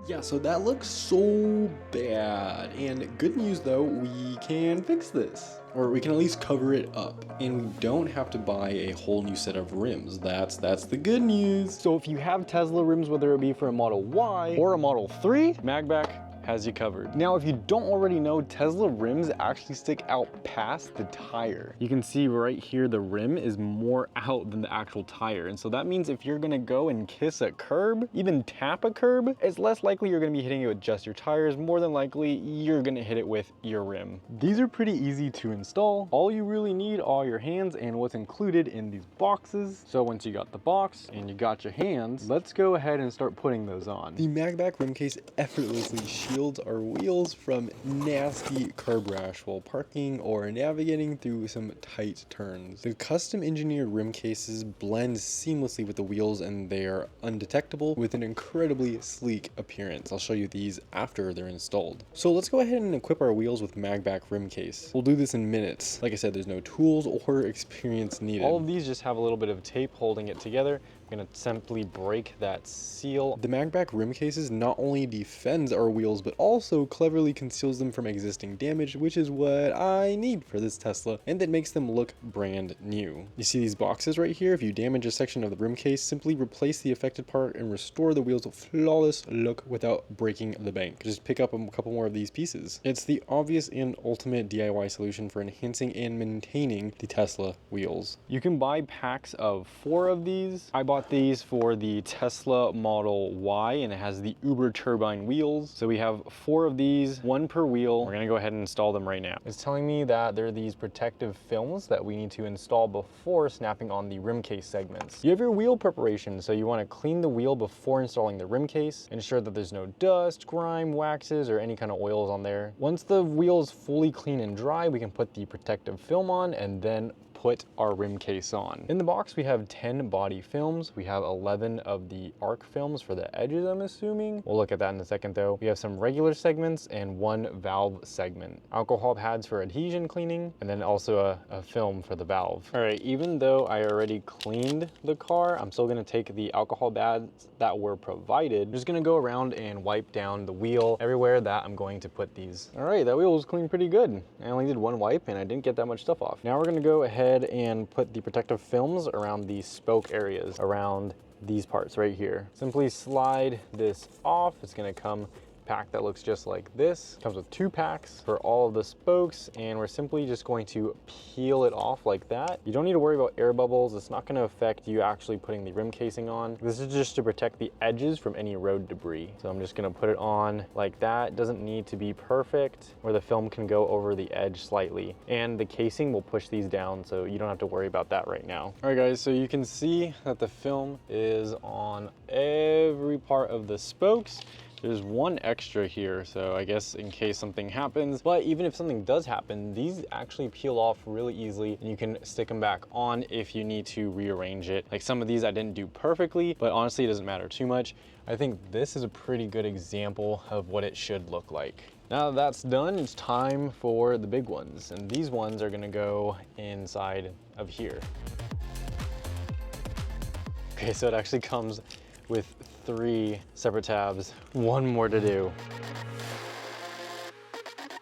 Yeah, so that looks so bad. And good news though, we can fix this. Or we can at least cover it up. And we don't have to buy a whole new set of rims. That's the good news. So if you have Tesla rims, whether it be for a Model Y or a Model 3, Magbak has you covered. Now, if you don't already know, Tesla rims actually stick out past the tire. You can see right here, the rim is more out than the actual tire. And so that means if you're gonna go and kiss a curb, even tap a curb, it's less likely you're gonna be hitting it with just your tires. More than likely, you're gonna hit it with your rim. These are pretty easy to install. All you really need are your hands and what's included in these boxes. So once you got the box and you got your hands, let's go ahead and start putting those on. The Magbak RimCase effortlessly shields our wheels from nasty curb rash while parking or navigating through some tight turns. The custom engineered rim cases blend seamlessly with the wheels and they are undetectable with an incredibly sleek appearance. I'll show you these after they're installed. So let's go ahead and equip our wheels with Magbak RimCase. We'll do this in minutes. Like I said, there's no tools or experience needed. All of these just have a little bit of tape holding it together. I'm gonna simply break that seal. The Magbak RimCases not only defends our wheels, but also cleverly conceals them from existing damage, which is what I need for this Tesla, and that makes them look brand new. You see these boxes right here? If you damage a section of the rim case, simply replace the affected part and restore the wheels' flawless look without breaking the bank. Just pick up a couple more of these pieces. It's the obvious and ultimate DIY solution for enhancing and maintaining the Tesla wheels. You can buy packs of 4 of these. I bought these for the Tesla Model Y and it has the Uber turbine wheels. So we have 4 of these, 1 per wheel. We're gonna go ahead and install them right now. It's telling me that there are these protective films that we need to install before snapping on the rim case segments. You have your wheel preparation, so you wanna clean the wheel before installing the rim case. Ensure that there's no dust, grime, waxes, or any kind of oils on there. Once the wheel is fully clean and dry, we can put the protective film on and then put our rim case on. In the box, we have 10 body films. We have 11 of the arc films for the edges, I'm assuming. We'll look at that in a second though. We have some regular segments and 1 valve segment. Alcohol pads for adhesion cleaning, and then also a film for the valve. All right, even though I already cleaned the car, I'm still gonna take the alcohol pads that were provided. I'm just gonna go around and wipe down the wheel everywhere that I'm going to put these. All right, that wheel was clean pretty good. I only did 1 wipe and I didn't get that much stuff off. Now we're gonna go ahead and put the protective films around the spoke areas, around these parts right here. Simply slide this off. It's gonna come pack that looks just like this. Comes with 2 packs for all of the spokes, and we're simply just going to peel it off like that. You don't need to worry about air bubbles. It's not going to affect you actually putting the rim casing on. This is just to protect the edges from any road debris. So I'm just going to put it on like that. It doesn't need to be perfect, where the film can go over the edge slightly, and the casing will push these down, so you don't have to worry about that right now. All right guys, so you can see that the film is on every part of the spokes. There's 1 extra here, so I guess in case something happens. But even if something does happen, these actually peel off really easily, and you can stick them back on if you need to rearrange it. Like some of these I didn't do perfectly, but honestly it doesn't matter too much. I think this is a pretty good example of what it should look like. Now that that's done, it's time for the big ones. And these ones are gonna go inside of here. Okay, so it actually comes with 3 separate tabs, 1 more to do.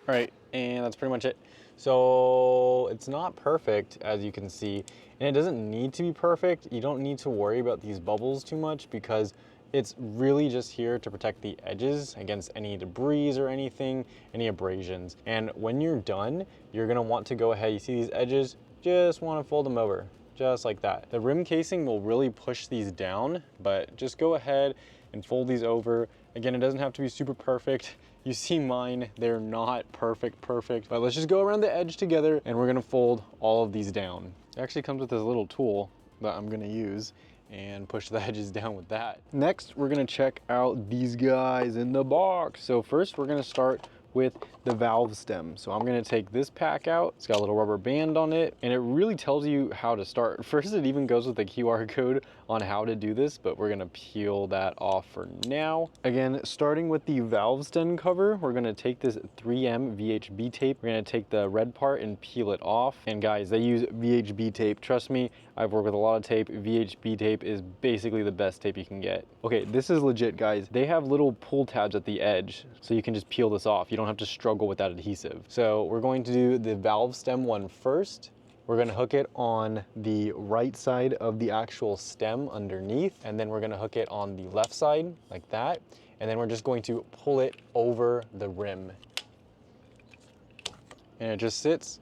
All right, and that's pretty much it. So it's not perfect, as you can see, and it doesn't need to be perfect. You don't need to worry about these bubbles too much because it's really just here to protect the edges against any debris or anything, any abrasions. And when you're done, you're gonna want to go ahead, you see these edges, just wanna fold them over. Just like that. The rim casing will really push these down, but just go ahead and fold these over. Again, it doesn't have to be super perfect. You see mine, they're not perfect, but let's just go around the edge together and we're gonna fold all of these down. It actually comes with this little tool that I'm gonna use and push the edges down with that. Next, we're gonna check out these guys in the box. So first, we're gonna start with the valve stem. So I'm gonna take this pack out. It's got a little rubber band on it, and it really tells you how to start. First, it even goes with a QR code on how to do this, but we're gonna peel that off for now. Again, starting with the valve stem cover, we're gonna take this 3M VHB tape. We're gonna take the red part and peel it off. And guys, they use VHB tape. Trust me, I've worked with a lot of tape. VHB tape is basically the best tape you can get. Okay, this is legit, guys. They have little pull tabs at the edge, so you can just peel this off. You don't have to struggle with that adhesive. So we're going to do the valve stem one first. We're gonna hook it on the right side of the actual stem underneath, and then we're gonna hook it on the left side like that. And then we're just going to pull it over the rim. And it just sits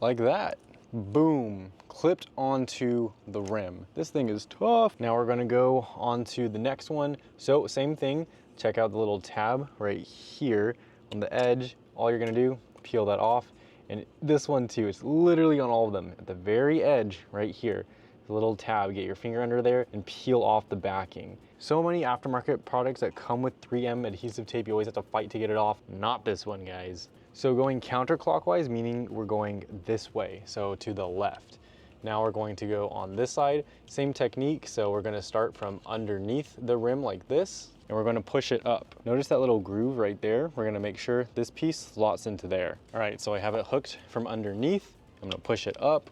like that. Boom, clipped onto the rim. This thing is tough. Now we're gonna go on to the next one. So same thing, check out the little tab right here on the edge. All you're gonna do, peel that off. And this one too, it's literally on all of them. At the very edge, right here, the little tab, get your finger under there and peel off the backing. So many aftermarket products that come with 3M adhesive tape, you always have to fight to get it off. Not this one, guys. So going counterclockwise, meaning we're going this way, so to the left. Now we're going to go on this side, same technique. So we're gonna start from underneath the rim like this, and we're gonna push it up. Notice that little groove right there? We're gonna make sure this piece slots into there. All right, so I have it hooked from underneath. I'm gonna push it up.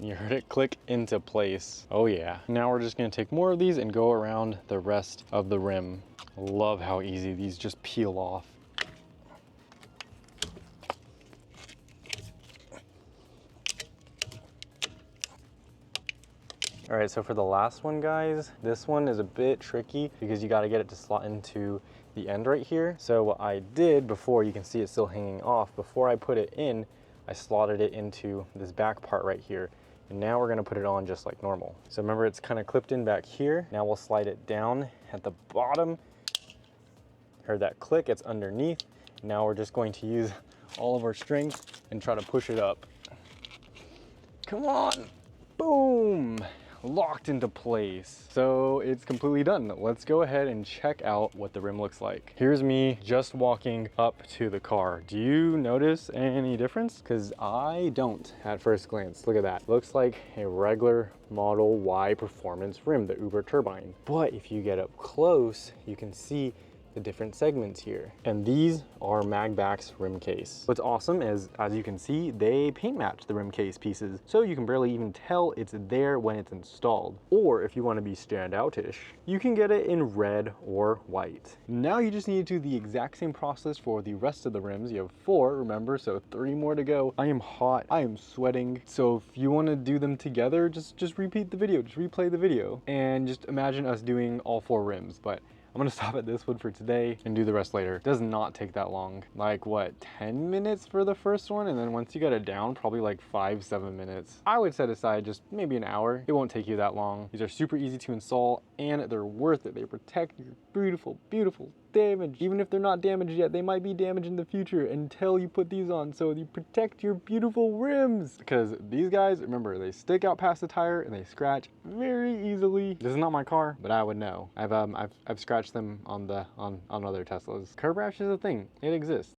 You heard it click into place. Oh yeah. Now we're just gonna take more of these and go around the rest of the rim. Love how easy these just peel off. All right, so for the last one, guys, this one is a bit tricky because you got to get it to slot into the end right here. So what I did before, you can see it's still hanging off. Before I put it in, I slotted it into this back part right here. And now we're gonna put it on just like normal. So remember, it's kind of clipped in back here. Now we'll slide it down at the bottom. Heard that click, it's underneath. Now we're just going to use all of our strength and try to push it up. Come on, boom. Locked into place. So it's completely done. Let's go ahead and check out what the rim looks like. Here's me just walking up to the car. Do you notice any difference? Because I don't at first glance. Look at that. Looks like a regular Model Y performance rim, the Uber turbine. But if you get up close, you can see the different segments here. And these are Magbak's RimCase. What's awesome is, as you can see, they paint match the RimCase pieces, so you can barely even tell it's there when it's installed. Or if you want to be standoutish, you can get it in red or white. Now you just need to do the exact same process for the rest of the rims. You have 4, remember, so 3 more to go. I am hot, I am sweating. So if you want to do them together, just repeat the video, just replay the video, and just imagine us doing all 4 rims. But I'm gonna stop at this one for today and do the rest later. It does not take that long. Like what, 10 minutes for the first one? And then once you get it down, probably like 5-7 minutes. I would set aside just maybe an hour. It won't take you that long. These are super easy to install and they're worth it. They protect your beautiful, beautiful damage. Even if they're not damaged yet, they might be damaged in the future until you put these on, so you protect your beautiful rims. Because these guys, remember, they stick out past the tire and they scratch very easily. This is not my car, but I would know. I've scratched them on other Teslas. Curb rash is a thing. It exists.